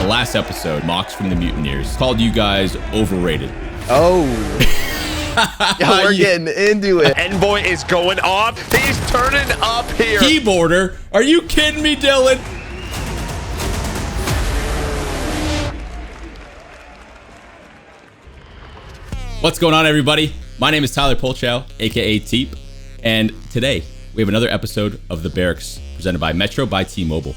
last episode, Mox from the Mutineers called you guys overrated. Oh. Yeah, we're getting into it. Envoy is going off. He's turning up here. Keyboarder? Are you kidding me, Dylan? What's going on, everybody? My name is Tyler Polchow, aka TeeP, and today we have another episode of the Barracks presented by Metro by T-Mobile.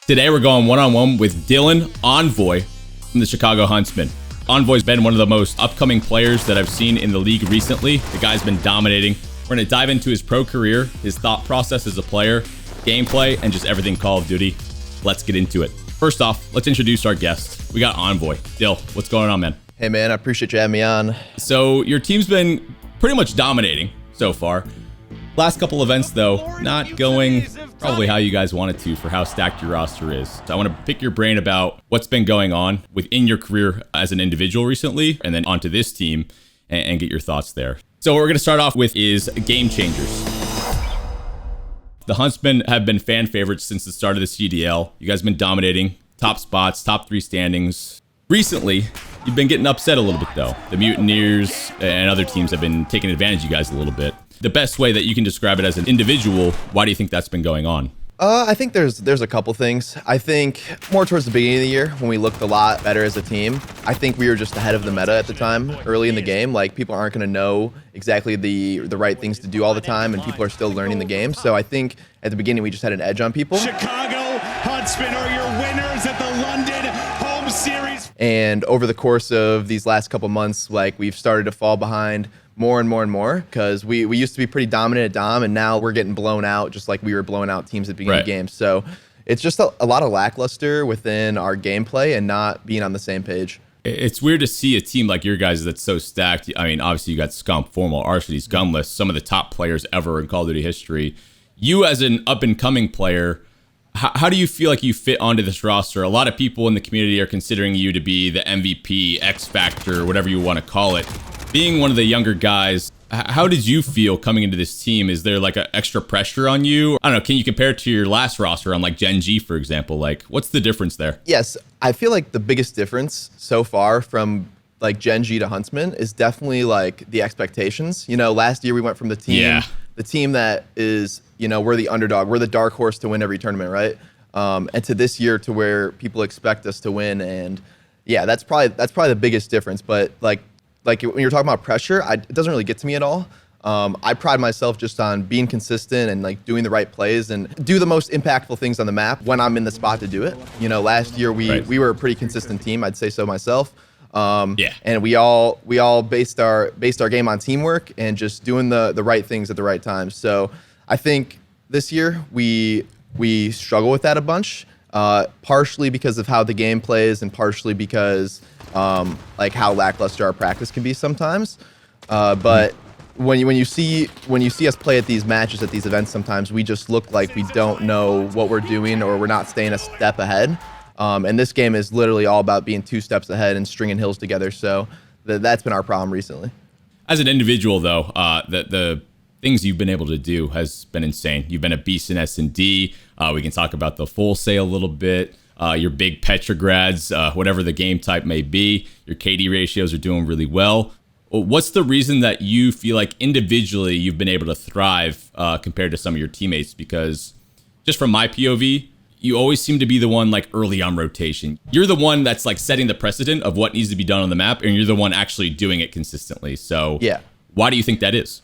Today we're going one-on-one with Dylan Envoy from the Chicago Huntsmen. Envoy's been one of the most upcoming players that I've seen in the league recently. The guy's been dominating. We're going to dive into his pro career, his thought process as a player, gameplay, and just everything Call of Duty. Let's get into it. First off, let's introduce our guest. We got Envoy. Dill, what's going on, man? Hey, man, I appreciate you having me on. So your team's been pretty much dominating so far. Last couple events, though, not going probably how you guys wanted to for how stacked your roster is. So I want to pick your brain about what's been going on within your career as an individual recently, and then onto this team and get your thoughts there. So what we're going to start off with is game changers. The Huntsmen have been fan favorites since the start of the CDL. You guys have been dominating, top spots, top 3 standings. Recently, you've been getting upset a little bit, though. The Mutineers and other teams have been taking advantage of you guys a little bit. The best way that you can describe it as an individual, why do you think that's been going on? I think there's a couple things. I think more towards the beginning of the year when we looked a lot better as a team, I think we were just ahead of the meta at the time, early in the game. Like, people aren't going to know exactly the right things to do all the time, and people are still learning the game. So I think at the beginning we just had an edge on people. Chicago Huntsmen are your winners at the London Home Series. And over the course of these last couple months, like, we've started to fall behind more and more and more, because we used to be pretty dominant at Dom, and now we're getting blown out just like we were blowing out teams at the beginning of games. So it's just a lot of lackluster within our gameplay and not being on the same page. It's weird to see a team like your guys that's so stacked. I mean, obviously you got Scump, Formal, Arcety's, Gunless, some of the top players ever in Call of Duty history. You as an up-and-coming player, how do you feel like you fit onto this roster? A lot of people in the community are considering you to be the MVP, X Factor, whatever you want to call it. Being one of the younger guys, how did you feel coming into this team? Is there like an extra pressure on you? I don't know. Can you compare it to your last roster on like Gen G, for example? Like, what's the difference there? Yes, I feel like the biggest difference so far from like Gen G to Huntsman is definitely like the expectations. You know, last year we went from the team that is, you know, we're the underdog, we're the dark horse to win every tournament, right? And to this year to where people expect us to win. And yeah, that's probably the biggest difference. But like when you're talking about pressure, it doesn't really get to me at all. I pride myself just on being consistent and like doing the right plays and do the most impactful things on the map when I'm in the spot to do it. You know, last year we were a pretty consistent team, I'd say so myself. And we all based our game on teamwork and just doing the right things at the right time. So I think this year we struggle with that a bunch, partially because of how the game plays and partially because like how lackluster our practice can be sometimes. But when you see us play at these matches, at these events, sometimes we just look like we don't know what we're doing or we're not staying a step ahead. And this game is literally all about being 2 steps ahead and stringing hills together. So that's been our problem recently. As an individual, though, the things you've been able to do has been insane. You've been a beast in S&D. We can talk about the full sale a little bit. Your big Petrograds, whatever the game type may be. Your KD ratios are doing really well. What's the reason that you feel like individually you've been able to thrive compared to some of your teammates? Because just from my POV, you always seem to be the one like early on rotation. You're the one that's like setting the precedent of what needs to be done on the map, and you're the one actually doing it consistently. So yeah, why do you think that is?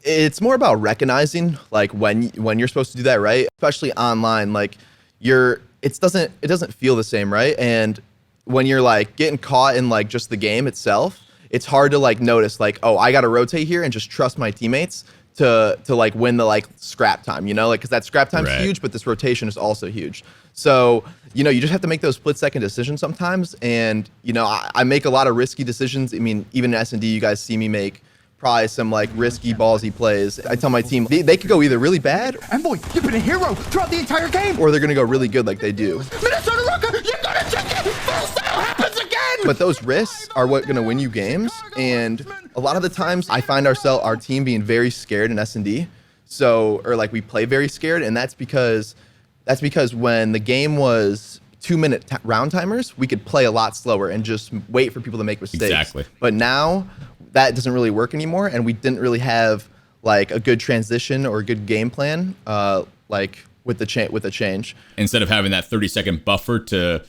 It's more about recognizing like when you're supposed to do that, right? Especially online, like it doesn't feel the same, right? And when you're like getting caught in like just the game itself, it's hard to like notice like, oh, I got to rotate here and just trust my teammates to like win the like scrap time, you know, like, because that scrap time is huge, but this rotation is also huge. So, you know, you just have to make those split-second decisions sometimes. And, you know, I make a lot of risky decisions. I mean, even in S&D, you guys see me make probably some like risky, ballsy plays. I tell my team they could go either really bad, Envoy, you've been a hero throughout the entire game, or they're gonna go really good like they do. Minnesota Rocker, you're gonna check it. Full sale happens again. But those risks are what gonna win you games. And a lot of the times, I find our team being very scared in S&D. So, or like we play very scared, and that's because when the game was 2-minute round timers, we could play a lot slower and just wait for people to make mistakes. Exactly. But now that doesn't really work anymore, and we didn't really have like a good transition or a good game plan, like with the change. Instead of having that 30-second buffer to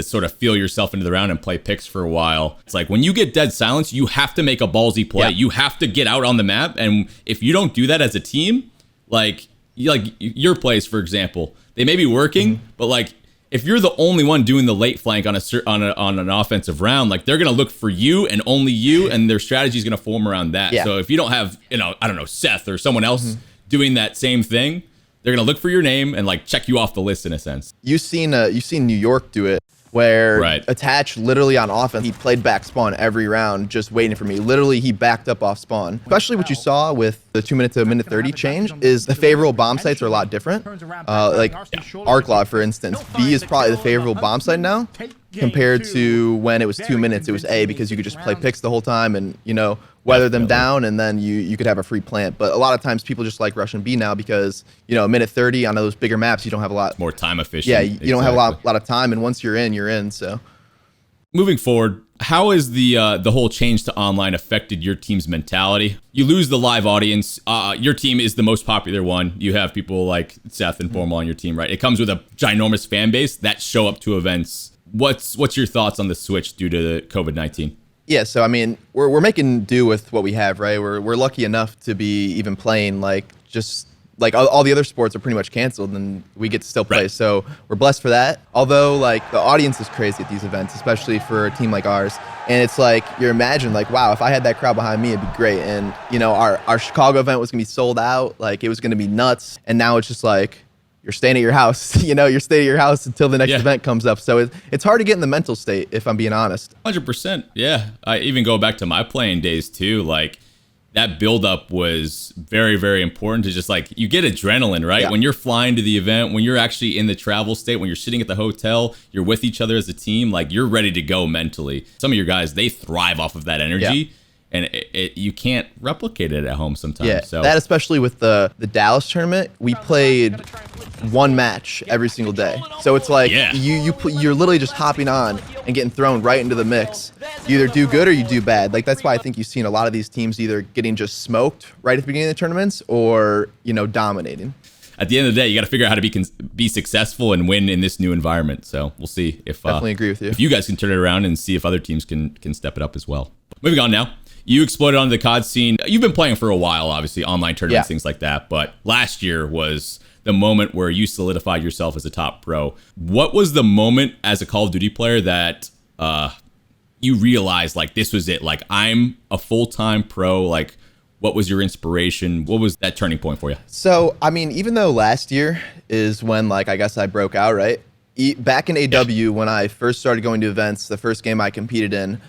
sort of feel yourself into the round and play picks for a while, it's like when you get dead silence, you have to make a ballsy play. Yeah. You have to get out on the map, and if you don't do that as a team, like your plays, for example, they may be working, but like if you're the only one doing the late flank on an offensive round, like they're gonna look for you and only you, and their strategy is gonna form around that. Yeah. So if you don't have, I don't know, Seth or someone else doing that same thing, they're gonna look for your name and like check you off the list in a sense. You've seen New York do it, where Right. Attach literally on offense, he played back spawn every round, just waiting for me. Literally, he backed up off spawn. Especially what you saw with the 2-minute to minute 30 change is the favorable bomb sites are a lot different. Like Arklaw, for instance, B is probably the favorable bomb site now compared to when it was 2 minutes. It was A, because you could just play picks the whole time and weather them down, and then you could have a free plant. But a lot of times people just like rushing B now because minute 30 on those bigger maps, you don't have a lot More time efficient. Yeah, you don't have a lot of time, and once you're in. So moving forward, how has the whole change to online affected your team's mentality? You lose the live audience. Your team is the most popular one. You have people like Seth and Formal on your team, right? It comes with a ginormous fan base that show up to events. What's your thoughts on the switch due to the COVID-19? yeah, so I mean, we're making do with what we have, right? We're lucky enough to be even playing like just like all the other sports are pretty much canceled, and we get to still play. Right. So we're blessed for that. Although like the audience is crazy at these events, especially for a team like ours. And it's like you imagine like, wow, if I had that crowd behind me, it'd be great. And our Chicago event was gonna be sold out, like it was gonna be nuts. And now it's just like you're staying at your house. You're staying at your house until the next event comes up. So it's hard to get in the mental state, if I'm being honest. 100%. Yeah. I even go back to my playing days too. Like that buildup was very, very important to just like, you get adrenaline, right? Yeah. When you're flying to the event, when you're actually in the travel state, when you're sitting at the hotel, you're with each other as a team, like you're ready to go mentally. Some of your guys, they thrive off of that energy. Yeah. And you can't replicate it at home sometimes. Yeah, So that especially with the Dallas tournament, we played one match every single day. So it's like you're literally just hopping on and getting thrown right into the mix. You either do good or you do bad. Like that's why I think you've seen a lot of these teams either getting just smoked right at the beginning of the tournaments or dominating. at the end of the day, you got to figure out how to be successful and win in this new environment. So we'll see if definitely agree with you. If you guys can turn it around and see if other teams can step it up as well. Moving on now. You exploded onto the COD scene. You've been playing for a while, obviously, online tournaments, things like that. But last year was the moment where you solidified yourself as a top pro. What was the moment as a Call of Duty player that you realized, like, this was it? Like, I'm a full-time pro. Like, what was your inspiration? What was that turning point for you? So, I mean, even though last year is when, like, I guess I broke out, right? Back in AW, when I first started going to events, the first game I competed in,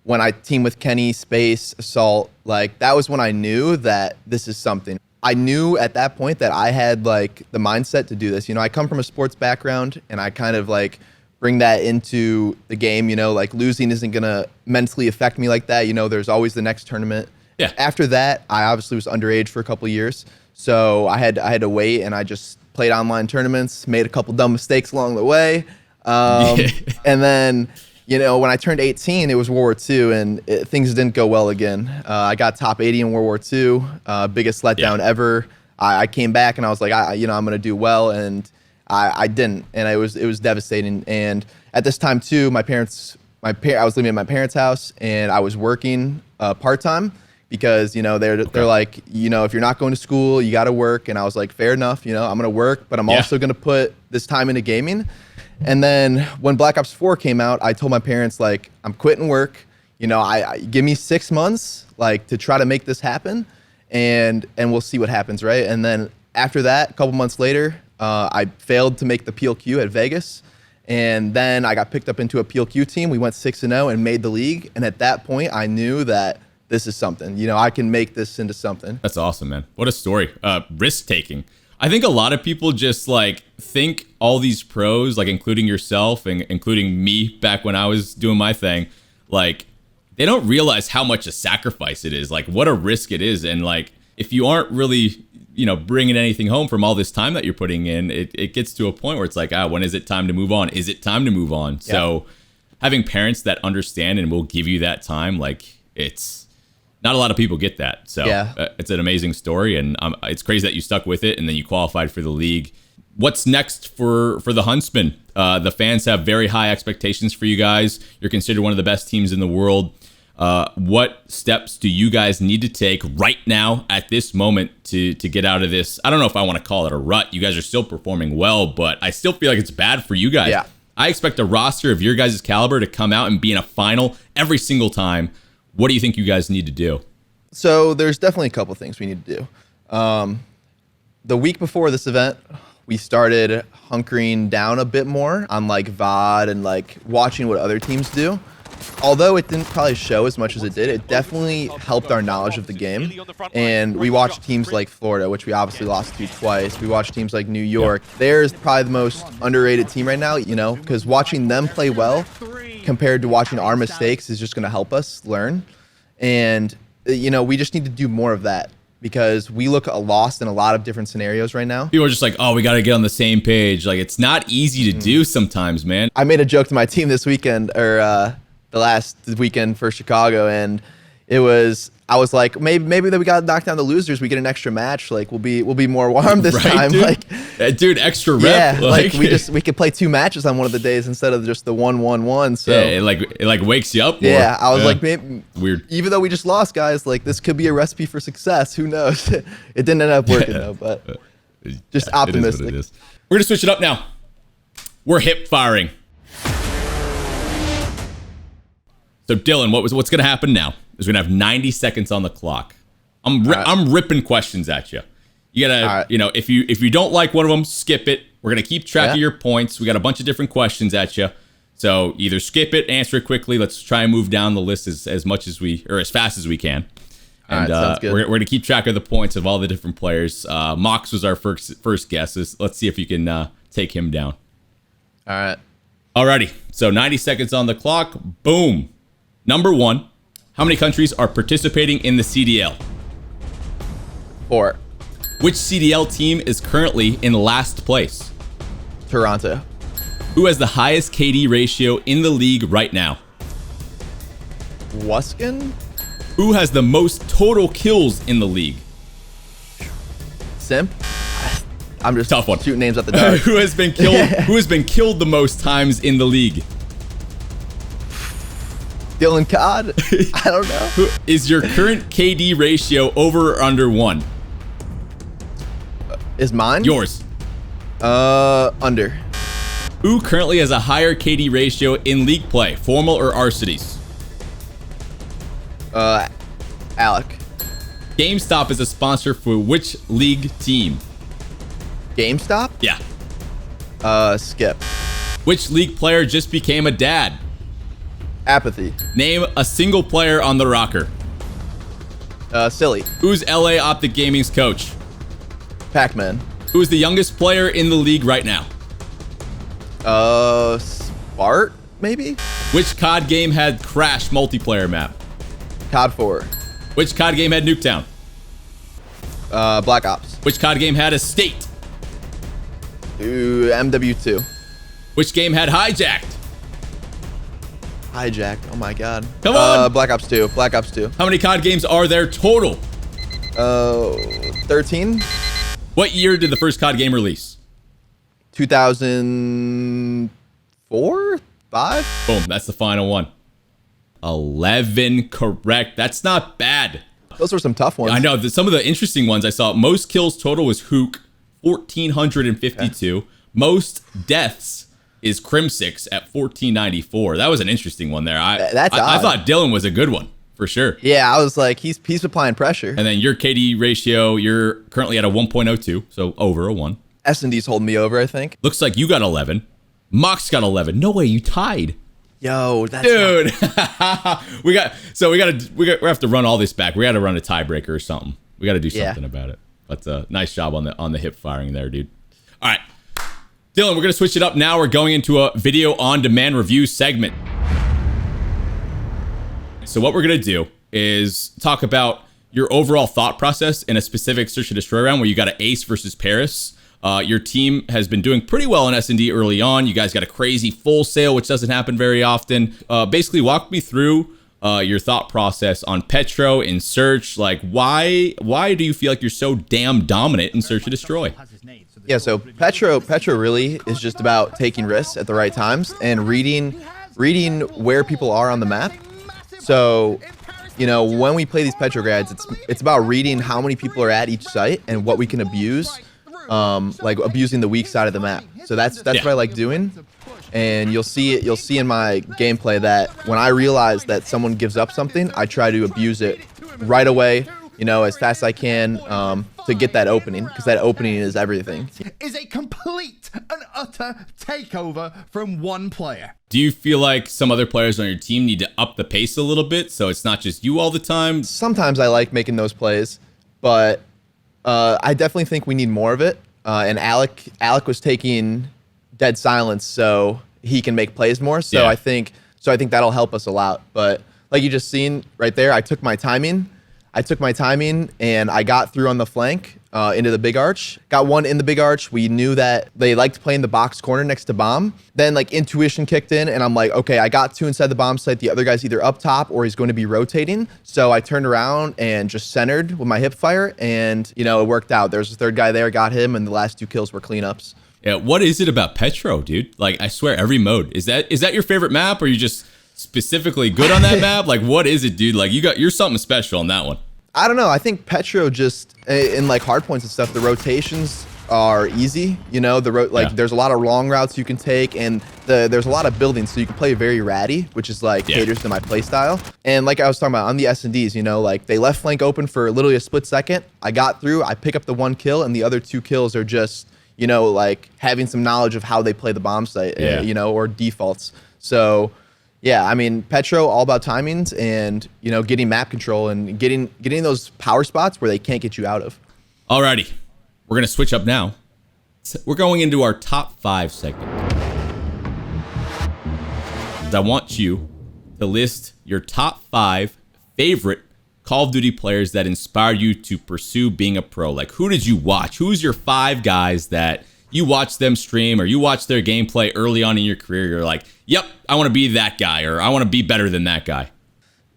when I teamed with Kenny, Space, Assault, like that was when I knew that this is something. I knew at that point that I had like the mindset to do this. I come from a sports background and I kind of like bring that into the game, like losing isn't gonna mentally affect me like that. There's always the next tournament. Yeah. After that, I obviously was underage for a couple of years. So I had to wait, and I just played online tournaments, made a couple dumb mistakes along the way. And then, when I turned 18, it was World War II, and things didn't go well again. I got top 80 in World War II, biggest letdown ever. I came back and I was like, I'm going to do well, and I didn't, and it was devastating. And at this time too, I was living in my parents' house, and I was working part-time because they're like, if you're not going to school, you got to work. And I was like, fair enough, I'm going to work, but I'm also going to put this time into gaming. And then when Black Ops 4 came out, I told my parents, like, I'm quitting work. I give me 6 months, like, to try to make this happen, and we'll see what happens, right? And then after that, a couple months later, I failed to make the PLQ at Vegas, and then I got picked up into a PLQ team. We went 6-0 and made the league, and at that point, I knew that this is something. I can make this into something. That's awesome, man. What a story. Risk-taking. I think a lot of people just like think all these pros, like including yourself and including me back when I was doing my thing, like they don't realize how much a sacrifice it is, like what a risk it is. And like, if you aren't really bringing anything home from all this time that you're putting in, it gets to a point where it's like, when is it time to move on? Is it time to move on? Yeah. So having parents that understand and will give you that time, like, it's not a lot of people get that. So it's an amazing story, and it's crazy that you stuck with it and then you qualified for the league. What's next for the Huntsmen? The fans have very high expectations for you guys. You're considered one of the best teams in the world. What steps do you guys need to take right now at this moment to get out of this? I don't know if I want to call it a rut. You guys are still performing well, but I still feel like it's bad for you guys. Yeah. I expect a roster of your guys' caliber to come out and be in a final every single time. What do you think you guys need to do? So there's definitely a couple things we need to do. The week before this event, we started hunkering down a bit more on like VOD and like watching what other teams do. Although it didn't probably show as much as it did, it definitely helped our knowledge of the game. And we watched teams like Florida, which we obviously lost to twice. We watched teams like New York. They're probably the most underrated team right now, because watching them play well compared to watching our mistakes is just going to help us learn. And, we just need to do more of that, because we look lost in a lot of different scenarios right now. People are just like, we got to get on the same page. Like, it's not easy to do sometimes, man. I made a joke to my team this weekend, or the last weekend for Chicago, and I was like, maybe that we got to knock down the losers, we get an extra match, like we'll be more warm this time, dude? Like, dude, extra rep. Yeah, like we could play 2 matches on one of the days instead of just the 1-1-1. So yeah, it wakes you up more. Yeah, I was like, maybe, weird. Even though we just lost, guys, like this could be a recipe for success. Who knows? It didn't end up working though, but just optimistic. It is. We're gonna switch it up now. We're hip firing. So Dylan, what's gonna happen now is we're gonna have 90 seconds on the clock. I'm ripping questions at you. You gotta, if you don't like one of them, skip it. We're gonna keep track of your points. We got a bunch of different questions at you. So either skip it, answer it quickly. Let's try and move down the list as much as as fast as we can. And sounds good. We're gonna keep track of the points of all the different players. Mox was our first guess. Let's see if you can take him down. All right. Alrighty. So 90 seconds on the clock. Boom. Number 1, how many countries are participating in the CDL? 4. Which CDL team is currently in last place? Toronto. Who has the highest KD ratio in the league right now? Wuskin? Who has the most total kills in the league? Simp? I'm just tough one. Shooting names at the dark. Who has been killed? Who has been killed the most times in the league? Dylan Codd? I don't know. Who is your current KD ratio over or under 1? Is mine? Yours. Under. Who currently has a higher KD ratio in league play, formal or arcitys? Alec. GameStop is a sponsor for which league team? GameStop? Yeah. Skip. Which league player just became a dad? Apathy. Name a single player on the rocker. Silly. Who's LA Optic Gaming's coach? Pac-Man. Who's the youngest player in the league right now? Spart, maybe? Which COD game had Crash multiplayer map? COD 4. Which COD game had Nuketown? Black Ops. Which COD game had Estate? MW2. Which game had Hijacked? Hijacked. Oh my god. Come on. Black Ops 2. Black Ops 2. How many COD games are there total? 13. What year did the first COD game release? 2004? 5? Boom. That's the final one. 11 correct. That's not bad. Those were some tough ones. I know. Some of the interesting ones I saw. Most kills total was Hook, 1,452. Okay. Most deaths is Crim6 at 1,494. That was an interesting one there. I thought Dylan was a good one for sure. Yeah, I was like, he's applying pressure. And then your KD ratio, you're currently at a 1.02, so over a 1. S&D's holding me over, I think. Looks like you got 11. Mox got 11. No way, you tied. Yo, that's dude. we have to run all this back. We got to run a tiebreaker or something. We got to do something about it. But nice job on the hip firing there, dude. All right. Dylan, we're going to switch it up now. We're going into a video on demand review segment. So what we're going to do is talk about your overall thought process in a specific search and destroy round where you got an ace versus Paris. Your team has been doing pretty well in S&D early on. You guys got a crazy full sale, which doesn't happen very often. Basically, walk me through your thought process on Petro in search. Like, why do you feel like you're so damn dominant in search and destroy? Yeah, so Petro really is just about taking risks at the right times and reading where people are on the map. So, you know, when we play these Petrogrades, it's about reading how many people are at each site and what we can abuse, like abusing the weak side of the map. So that's what I like doing. And you'll see in my gameplay that when I realize that someone gives up something, I try to abuse it right away, you know, as fast as I can, to get that opening, because that opening is everything. Is a complete and utter takeover from one player. Do you feel like some other players on your team need to up the pace a little bit so it's not just you all the time? Sometimes I like making those plays, but I definitely think we need more of it. And Alec was taking dead silence so he can make plays more. So yeah. I think that'll help us a lot. But like you just seen right there, I took my timing and I got through on the flank into the big arch. Got one in the big arch. We knew that they liked playing the box corner next to bomb. Then like intuition kicked in and I'm like, okay, I got two inside the bomb site. The other guy's either up top or he's going to be rotating. So I turned around and just centered with my hip fire and, you know, it worked out. There's a third guy there, got him, and the last two kills were cleanups. Yeah, what is it about Petro, dude? Like, I swear, every mode. Is that your favorite map, or are you just specifically good on that map? Like, what is it, dude? Like, you're something special on that one. I don't know. I think Petro just, in like hard points and stuff, the rotations are easy. You know, there's a lot of long routes you can take, and there's a lot of buildings, so you can play very ratty, which is like caters to my play style. And like I was talking about on the S&Ds, you know, like they left flank open for literally a split second. I got through, I pick up the one kill, and the other two kills are just, you know, like having some knowledge of how they play the bomb site, you know, or defaults. So yeah, I mean, Petro, all about timings and, you know, getting map control and getting those power spots where they can't get you out of. Alrighty, we're going to switch up now. We're going into our top 5 segment. I want you to list your top 5 favorite Call of Duty players that inspired you to pursue being a pro. Like, who did you watch? Who's your 5 guys that you watched them stream or you watched their gameplay early on in your career? You're like, yep, I want to be that guy, or I want to be better than that guy.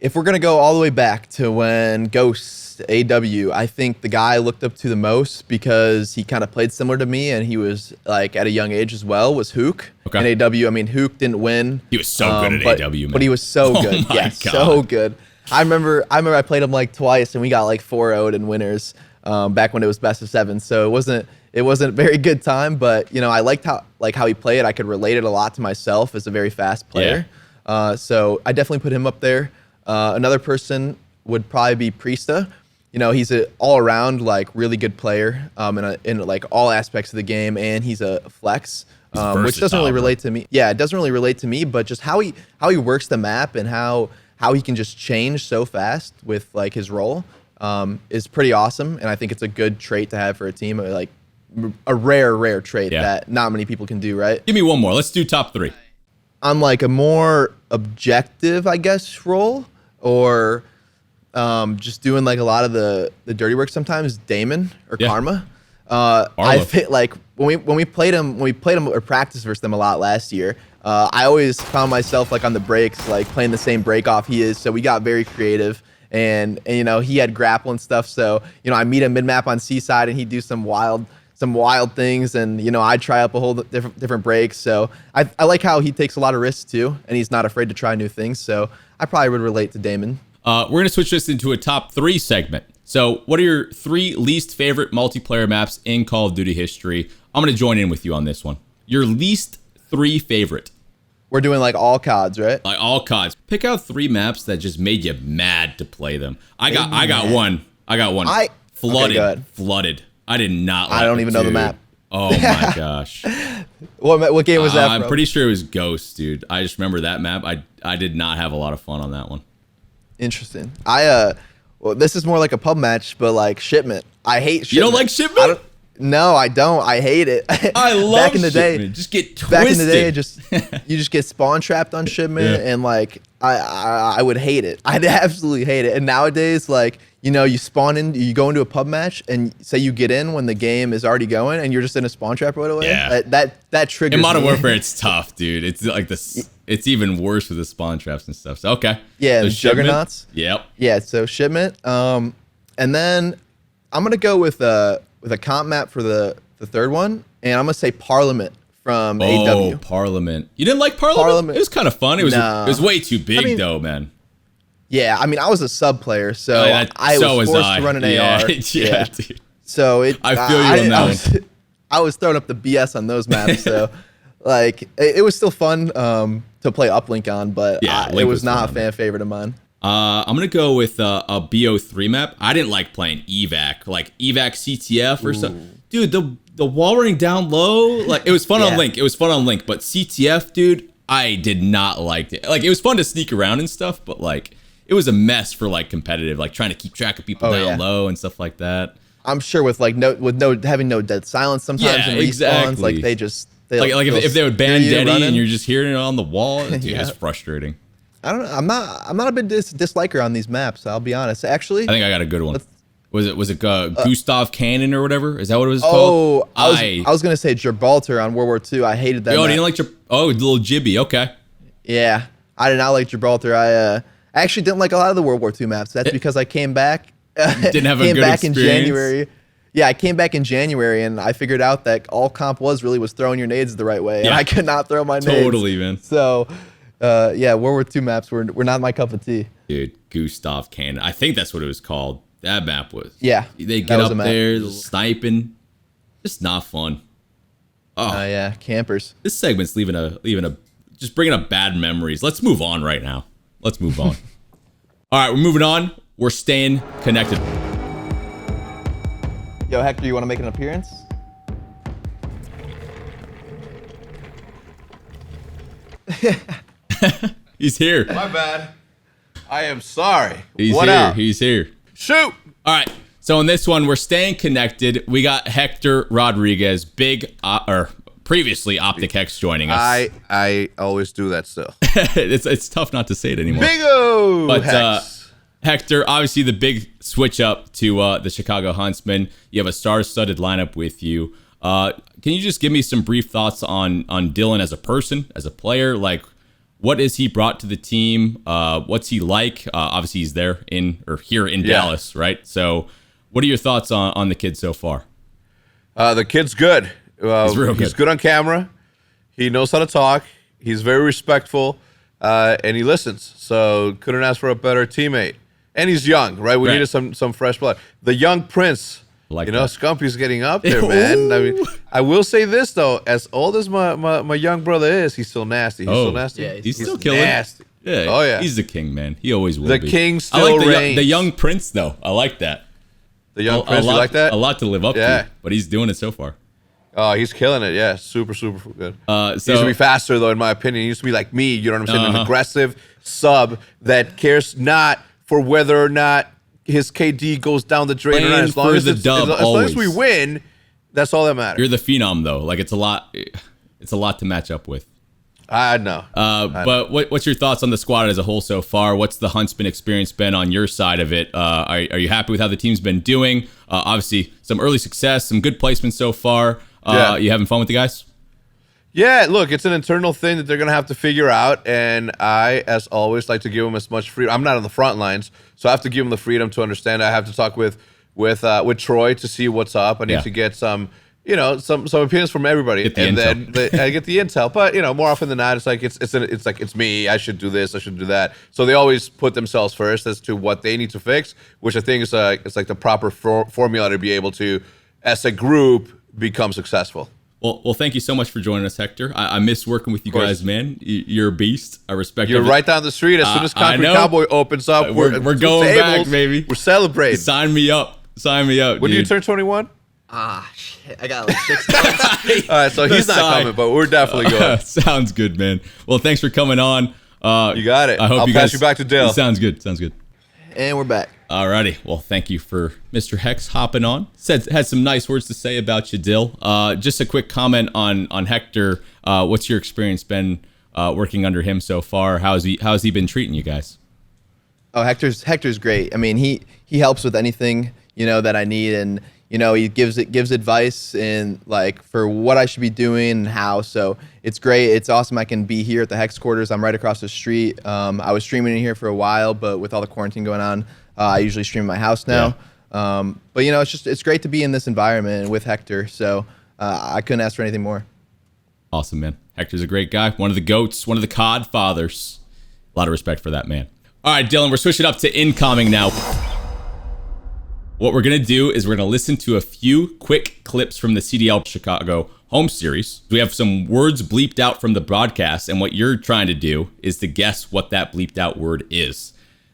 If we're going to go all the way back to when Ghost AW, I think the guy I looked up to the most because he kind of played similar to me and he was like at a young age as well was Hook. Okay. And AW, I mean, Hook didn't win. He was so good at AW, man. But he was so good. Oh yeah, God. So good. I remember I played him like twice and we got like 4-0'd in winners back when it was best of 7. So it wasn't a very good time, but you know, I liked how he played. I could relate it a lot to myself as a very fast player. Yeah. So I definitely put him up there. Another person would probably be Priesta. You know, he's an all-around like really good player in like all aspects of the game, and he's a flex, which doesn't really relate to me. Yeah, it doesn't really relate to me, but just how he works the map and how he can just change so fast with like his role is pretty awesome, and I think it's a good trait to have for a team. Like a rare trait that not many people can do. Right? Give me one more. Let's do top 3. On like a more objective, I guess, role, or just doing like a lot of the dirty work sometimes, Damon or Karma. I fit like when we played him or practiced versus them a lot last year. I always found myself like on the breaks, like playing the same break off he is. So we got very creative, and you know, he had grapple and stuff. So you know, I meet him mid map on C side, and he'd do some wild things, and you know, I'd try up a whole different breaks. So I like how he takes a lot of risks too, and he's not afraid to try new things. So I probably would relate to Damon. We're gonna switch this into a top 3 segment. So what are your 3 least favorite multiplayer maps in Call of Duty history? I'm gonna join in with you on this one. Your least 3 favorite. We're doing like all CODs, right? Like all CODs. Pick out 3 maps that just made you mad to play them. I got one. Flooded. I did not like I don't even know the map. Oh my gosh. What game was that I'm from? pretty sure it was Ghost, dude. I just remember that map. I did not have a lot of fun on that one. Interesting. Well, this is more like a pub match, but like Shipment. I hate Shipment. You don't like Shipment? No, I don't. I hate it. I love back in the day. shipment. Just get twisted. Back in the day, you just get spawn trapped on shipment, and like I would hate it. I'd absolutely hate it. And nowadays, like you spawn in, you go into a pub match, and say you get in when the game is already going, and you're just in a spawn trap right away. Yeah. That triggers. In Modern me. Warfare, it's tough, dude. It's like this. It's even worse with the spawn traps and stuff. So okay. Yeah, so juggernauts. Yep. Yeah, so shipment. And then I'm gonna go with a comp map for the third one, and I'm gonna say Parliament from AW. Oh, Parliament. You didn't like Parliament? It was kind of fun. It was way too big though, man. Yeah, I mean, I was a sub player, so I so was forced to run an AR. Yeah, dude. So I feel you on that one. I was throwing up the BS on those maps, so like it was still fun to play uplink on, but it was not a fan favorite of mine. I'm gonna go with a BO3 map. I didn't like playing evac, like evac CTF or something. Dude, the wall running down low, like it was fun on Link. It was fun on Link, but CTF, dude, I did not like it. Like it was fun to sneak around and stuff, but like it was a mess for like competitive, like trying to keep track of people down low and stuff like that. I'm sure with like having no dead silence sometimes and respawns, exactly. like they like if they would ban Denny and you're just hearing it on the wall, dude, it's frustrating. I don't know. I'm not a big disliker on these maps. I'll be honest. Actually, I think I got a good one. Was it Gustav Cannon or whatever? Is that what it was called? Oh, I was gonna say Gibraltar on World War II. I hated that. Oh, map. you didn't like little Jibby? Okay. Yeah, I did not like Gibraltar. I actually didn't like a lot of the World War II maps. That's because I came back. Didn't have a good experience. In January. Yeah, I came back in January and I figured out that all comp was throwing your nades the right way, and I could not throw my nades. Totally, man. So. Yeah, World War II maps were not my cup of tea. Dude, Gustav Cannon. I think that's what it was called. That map was. Yeah. They get up there, sniping. Just not fun. Oh, yeah, campers. This segment's leaving a just bringing up bad memories. Let's move on right now. Let's move on. All right, we're moving on. We're staying connected. Yo, Hector, you want to make an appearance? He's here. My bad. I am sorry. He's what here. up? He's here. Shoot. All right. So in this one, we're staying connected. We got Hector Rodriguez, previously Optic Hecz joining us. I always do that still. it's tough not to say it anymore. Big-o But Hecz. Hector, obviously the big switch up to the Chicago Huntsmen. You have a star-studded lineup with you. Can you just give me some brief thoughts on Dylan as a person, as a player? Like, what has he brought to the team? What's he like? Obviously, he's here in Dallas, right? So, what are your thoughts on the kid so far? The kid's good. He's good on camera. He knows how to talk. He's very respectful, and he listens. So, couldn't ask for a better teammate. And he's young, right? We needed some fresh blood. The young prince. Scumpy's getting up there, man. I mean, I will say this though: as old as my young brother is, he's still nasty. He's still nasty. Yeah, he's still killing. Nasty. Yeah. Oh yeah. He's the king, man. He always will be. The king still reigns. The young prince, though. I like that. The young prince. You like that? A lot to live up to, but he's doing it so far. Oh, he's killing it. Yeah, super good. So, he needs to be faster though, in my opinion. He needs to be like me. You know what I'm saying? An aggressive sub that cares not for whether or not his KD goes down the drain or not. As long as we win, that's all that matters. You're the phenom though. Like it's a lot to match up with. I know. But what's your thoughts on the squad as a whole so far? What's the Huntsman experience been on your side of it? Are you happy with how the team's been doing? Obviously, some early success, some good placements so far. You having fun with the guys? Yeah, look, it's an internal thing that they're going to have to figure out, and I, as always, like to give them as much freedom. I'm not on the front lines, so I have to give them the freedom to understand. I have to talk with Troy to see what's up. I need to get some opinions from everybody, then I get the intel. But more often than not, it's like it's me. I should do this. I should do that. So they always put themselves first as to what they need to fix, which I think is it's like the proper formula to be able to, as a group, become successful. Well, thank you so much for joining us, Hector. I miss working with you guys, man. You're a beast. I respect you. You're right down the street. As soon as Concrete Cowboy opens up, we're going back, baby. We're celebrating. Sign me up. When do you turn 21? Shit. I got like 6 months. All right, so he's not coming, but we're definitely going. Sounds good, man. Well, thanks for coming on. You got it. I hope I'll pass you back to Dale. Sounds good. And we're back. Alrighty. Well, thank you for Mr. Hecz hopping on. Had some nice words to say about you, Dill. Just a quick comment on Hector. What's your experience been working under him so far? How's he been treating you guys? Oh, Hector's great. I mean, he helps with anything, that I need, and he gives advice and like for what I should be doing and how. So it's great. It's awesome. I can be here at the Hecz quarters. I'm right across the street. I was streaming in here for a while, but with all the quarantine going on, I usually stream in my house now. Yeah. But it's great to be in this environment with Hector. So I couldn't ask for anything more. Awesome, man. Hector's a great guy. One of the GOATs, one of the COD fathers. A lot of respect for that man. All right, Dylan, we're switching up to incoming now. What we're going to do is we're going to listen to a few quick clips from the CDL Chicago home series. We have some words bleeped out from the broadcast, and what you're trying to do is to guess what that bleeped out word is.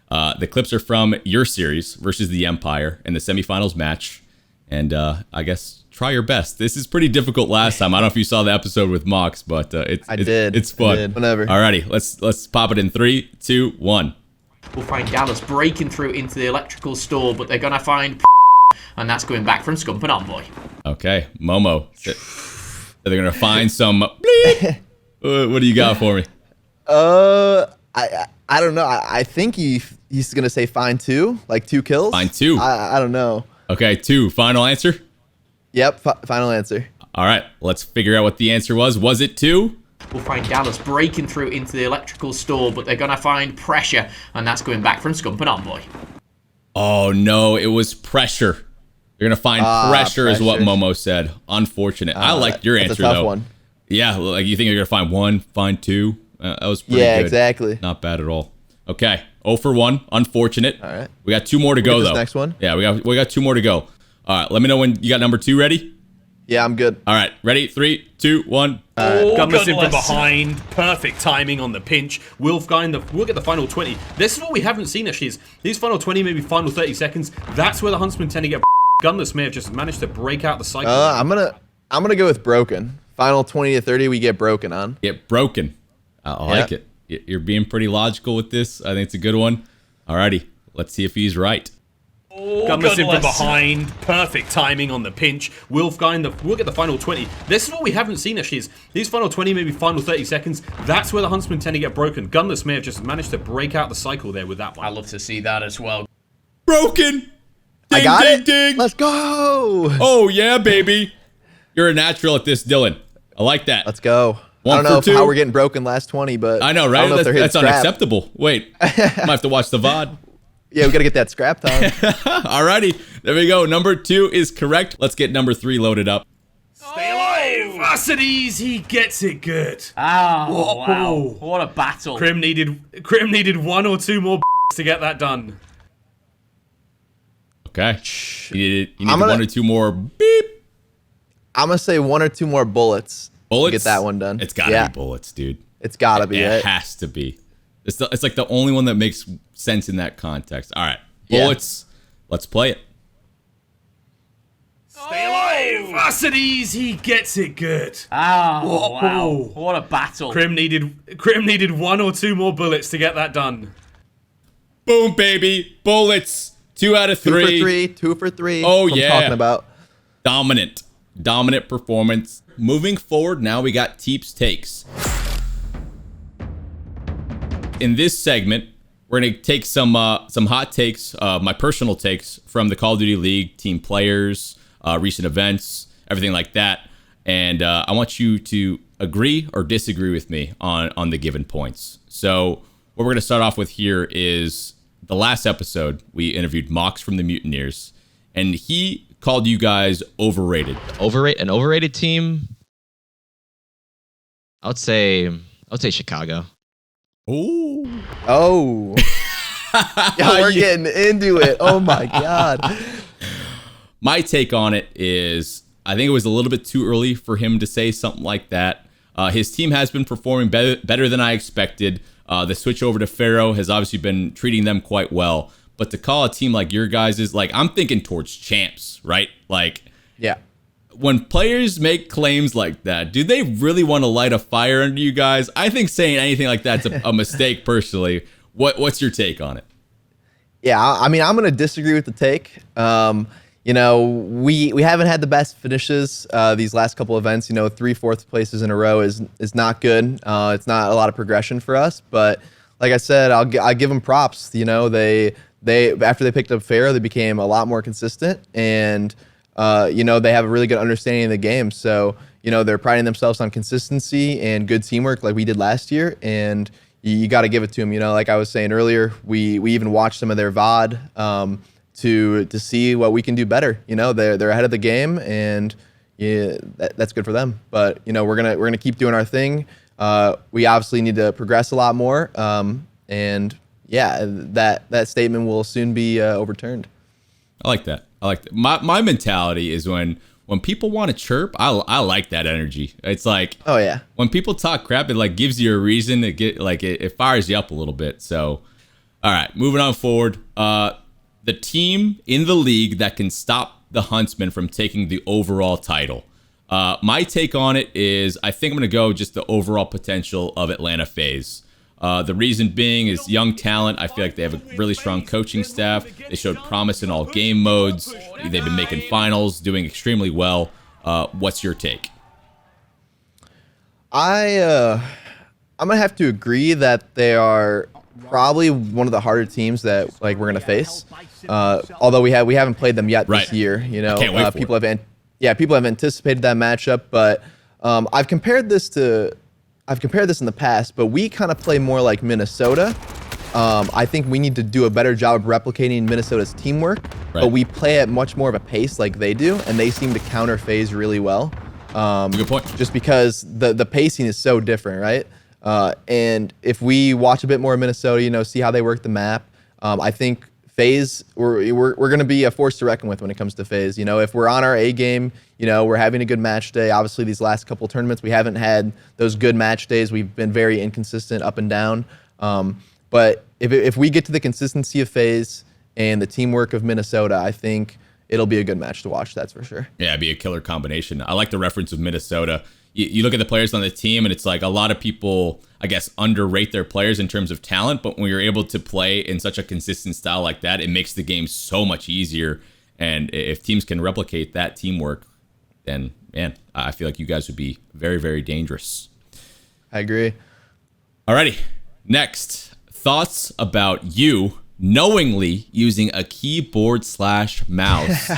The clips are from your series versus the Empire in the semifinals match, and I guess try your best. This is pretty difficult last time. I don't know if you saw the episode with Mox, but it's fun. I did. Whenever. Alrighty, let's pop it in 3, 2, 1. We'll find Dallas breaking through into the electrical store, but they're going to find and that's going back from Scump and Envoy. Okay, Momo. So they're going to find some bleep. What do you got for me? I don't know. I think he's going to say find 2, like 2 kills. Find 2. I don't know. Okay, 2. Final answer? Yep, final answer. All right, let's figure out what the answer was. Was it 2? We'll find Dallas breaking through into the electrical store, but they're going to find pressure, and that's going back from Scump and Envoy. Oh, no, it was pressure. You're going to find pressure is what Momo said. Unfortunate. I liked your answer, that's a tough though. One. Yeah, like you think you're going to find 1, find 2. That was pretty good. Yeah, exactly. Not bad at all. Okay, 0 for 1. Unfortunate. All right. We got 2 more to go, though. Next one? Yeah, we got 2 more to go. All right, let me know when you got number 2 ready. Yeah, I'm good. All right, ready? 3, 2, 1. Gunless in from behind. Perfect timing on the pinch. We'll get the final 20. This is what we haven't seen actually. Is these final 20, maybe final 30 seconds. That's where the Huntsmen tend to get. Gunless may have just managed to break out the cycle. I'm gonna go with broken. Final 20 to 30, we get broken on. Get broken. I like it. You're being pretty logical with this. I think it's a good one. Alrighty, let's see if he's right. Gunless in from behind. Perfect timing on the pinch. We'll get the final 20. This is what we haven't seen actually. Is these final 20, maybe final 30 seconds. That's where the Huntsmen tend to get broken. Gunless may have just managed to break out the cycle there with that one. I love to see that as well. Broken. Ding, I got ding, it. Ding. Let's go. Oh yeah, baby. You're a natural at this, Dylan. I like that. Let's go. I don't know how we're getting broken last 20, but I know, right? That's unacceptable. Wait, might have to watch the VOD. Yeah, we got to get that scrap time. Alrighty, there we go. Number 2 is correct. Let's get number 3 loaded up. Stay alive! Vassides, he gets it good. Oh, wow. What a battle. Crim needed 1 or 2 more to get that done. Okay. You need 1 or 2 more beep. I'm going to say 1 or 2 more bullets. Bullets? To get that one done. It's got to be bullets, dude. It's got to be it. It has to be. It's like the only one that makes sense in that context. All right. Bullets. Yeah. Let's play it. Stay alive! Vassides, he gets it good. Oh, wow. What a battle. Crim needed 1 or 2 more bullets to get that done. Boom, baby. Bullets. 2 out of 3. 2 for 3. Oh, yeah. I'm talking about. Dominant performance. Moving forward, now we got TeeP's takes. In this segment, we're going to take some hot takes, my personal takes from the Call of Duty League, team players, recent events, everything like that. And I want you to agree or disagree with me on the given points. So what we're going to start off with here is the last episode, we interviewed Mox from the Mutineers, and he called you guys overrated. An overrated team? I would say Chicago. Oh. Yeah, we're getting into it. Oh my God. My take on it is I think it was a little bit too early for him to say something like that. His team has been performing better than I expected. The switch over to Pharaoh has obviously been treating them quite well. But to call a team like your guys is like, I'm thinking towards champs, right? Like, yeah. When players make claims like that, do they really want to light a fire under you guys? I think saying anything like that's a mistake personally. What's your take on it? Yeah, I mean, I'm going to disagree with the take. You know, we haven't had the best finishes these last couple events. You know, 3 fourth places in a row is not good. It's not a lot of progression for us. But like I said, I'll give them props. You know, they after they picked up Fair, they became a lot more consistent, and you know, they have a really good understanding of the game. So you know, they're priding themselves on consistency and good teamwork like we did last year, and you got to give it to them. You know, like I was saying earlier, we even watched some of their VOD. To see what we can do better. You know, they're ahead of the game, and yeah, that's good for them. But you know, we're gonna keep doing our thing. We obviously need to progress a lot more, and yeah, that statement will soon be overturned. I like that. My mentality is when people want to chirp, I like that energy. It's like, oh yeah, when people talk crap, it like gives you a reason to get like it fires you up a little bit. So, all right, moving on forward. The team in the league that can stop the Huntsmen from taking the overall title. My take on it is I think I'm going to go just the overall potential of Atlanta FaZe. The reason being is young talent. I feel like they have a really strong coaching staff. They showed promise in all game modes. They've been making finals, doing extremely well. What's your take? I'm going to have to agree that they are probably one of the harder teams that like we're gonna face. Although we haven't played them yet this year. You know, people have anticipated that matchup, but I've compared this in the past, but we kind of play more like Minnesota. I think we need to do a better job of replicating Minnesota's teamwork, but we play at much more of a pace like they do, and they seem to counter FaZe really well. Good point. Just because the pacing is so different, right? And if we watch a bit more of Minnesota, you know, see how they work the map, I think FaZe, we're going to be a force to reckon with when it comes to FaZe. You know, if we're on our A game, you know, we're having a good match day. Obviously, these last couple tournaments, we haven't had those good match days. We've been very inconsistent up and down. But if we get to the consistency of FaZe and the teamwork of Minnesota, I think it'll be a good match to watch. That's for sure. Yeah, it'd be a killer combination. I like the reference of Minnesota. You look at the players on the team, and it's like a lot of people, I guess, underrate their players in terms of talent. But when you're able to play in such a consistent style like that, it makes the game so much easier. And if teams can replicate that teamwork, then, man, I feel like you guys would be very, very dangerous. I agree. Alrighty. Next, thoughts about you knowingly using a keyboard/mouse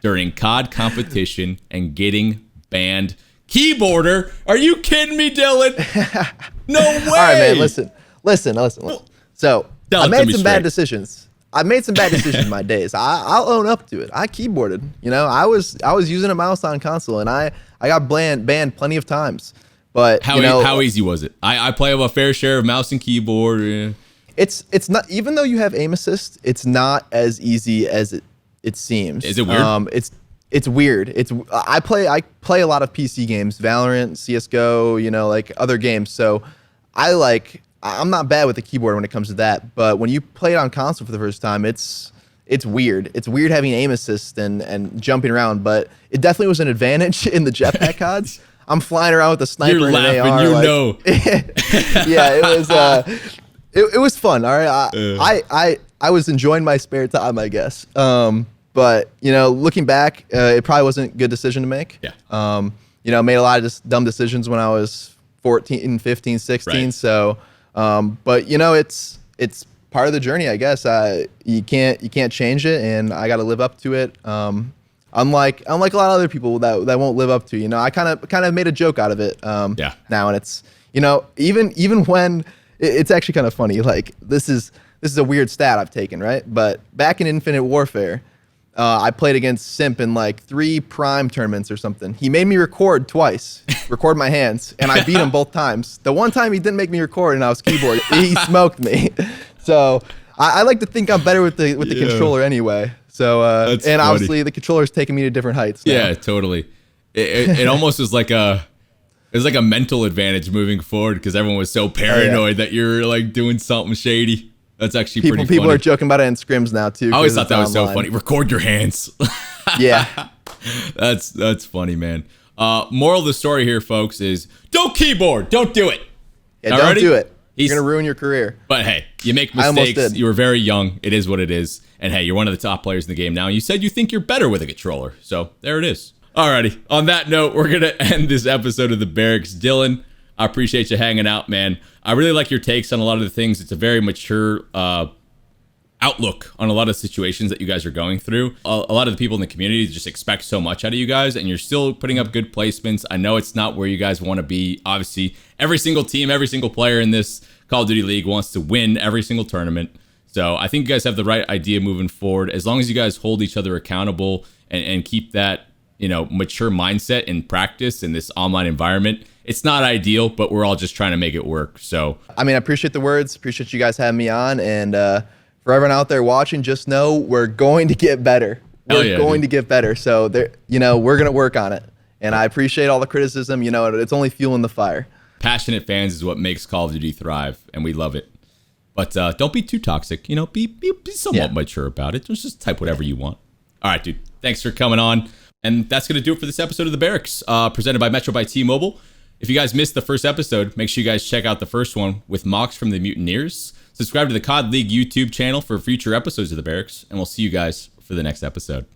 during COD competition and getting banned. Keyboarder? Are you kidding me, Dylan? No way. All right, man. Listen. So I made some bad decisions. In my days. I'll own up to it. I keyboarded. You know, I was using a mouse on console, and I got banned plenty of times. But how easy was it? I play a fair share of mouse and keyboard. Yeah. It's not, even though you have aim assist, it's not as easy as it seems. Is it weird? It's weird. I play a lot of PC games, Valorant, CS:GO, you know, like other games. So I'm not bad with the keyboard when it comes to that. But when you play it on console for the first time, it's weird. It's weird having aim assist and jumping around. But it definitely was an advantage in the jetpack CODs. I'm flying around with a sniper You're and laughing, an AR. you know. Yeah, it was fun. All right, I was enjoying my spare time, I guess. But, you know, looking back, it probably wasn't a good decision to make. Yeah. You know, made a lot of just dumb decisions when I was 14, 15, 16. Right. So, but, you know, it's part of the journey, I guess. You can't change it, and I got to live up to it. Unlike a lot of other people that won't live up to, you know, I kind of made a joke out of it. Now, and it's, you know, even when it's actually kind of funny, like this is a weird stat I've taken, right? But back in Infinite Warfare, I played against Simp in like 3 Prime tournaments or something. He made me record twice, record my hands, and I beat him both times. The one time he didn't make me record and I was keyboard, he smoked me. So I like to think I'm better with the controller anyway. So and obviously the controller's taking me to different heights now. Yeah, totally. It almost is like a mental advantage moving forward because everyone was so paranoid that you're like doing something shady. That's actually pretty funny. People are joking about it in scrims now too. I always thought that was so funny. Record your hands. Yeah. That's funny, man. Moral of the story here, folks, is don't keyboard. Don't do it. Yeah, don't do it. You're going to ruin your career. But hey, you make I almost mistakes. did. You were very young. It is what it is. And hey, you're one of the top players in the game now. You said you think you're better with a controller. So there it is. Alrighty. On that note, we're going to end this episode of the Barracks. Dylan, I appreciate you hanging out, man. I really like your takes on a lot of the things. It's a very mature outlook on a lot of situations that you guys are going through. A lot of the people in the community just expect so much out of you guys, and you're still putting up good placements. I know it's not where you guys want to be. Obviously, every single team, every single player in this Call of Duty League wants to win every single tournament. So I think you guys have the right idea moving forward. As long as you guys hold each other accountable and keep that, mature mindset in practice in this online environment. It's not ideal, but we're all just trying to make it work. So, I appreciate the words. Appreciate you guys having me on. And for everyone out there watching, just know we're going to get better. We're going to get better. So, we're going to work on it. And I appreciate all the criticism. It's only fueling the fire. Passionate fans is what makes Call of Duty thrive, and we love it. But don't be too toxic. Be somewhat mature about it. Just type whatever you want. All right, dude. Thanks for coming on. And that's going to do it for this episode of The Barracks, presented by Metro by T-Mobile. If you guys missed the first episode, make sure you guys check out the first one with Mox from the Mutineers. Subscribe to the COD League YouTube channel for future episodes of The Barracks, and we'll see you guys for the next episode.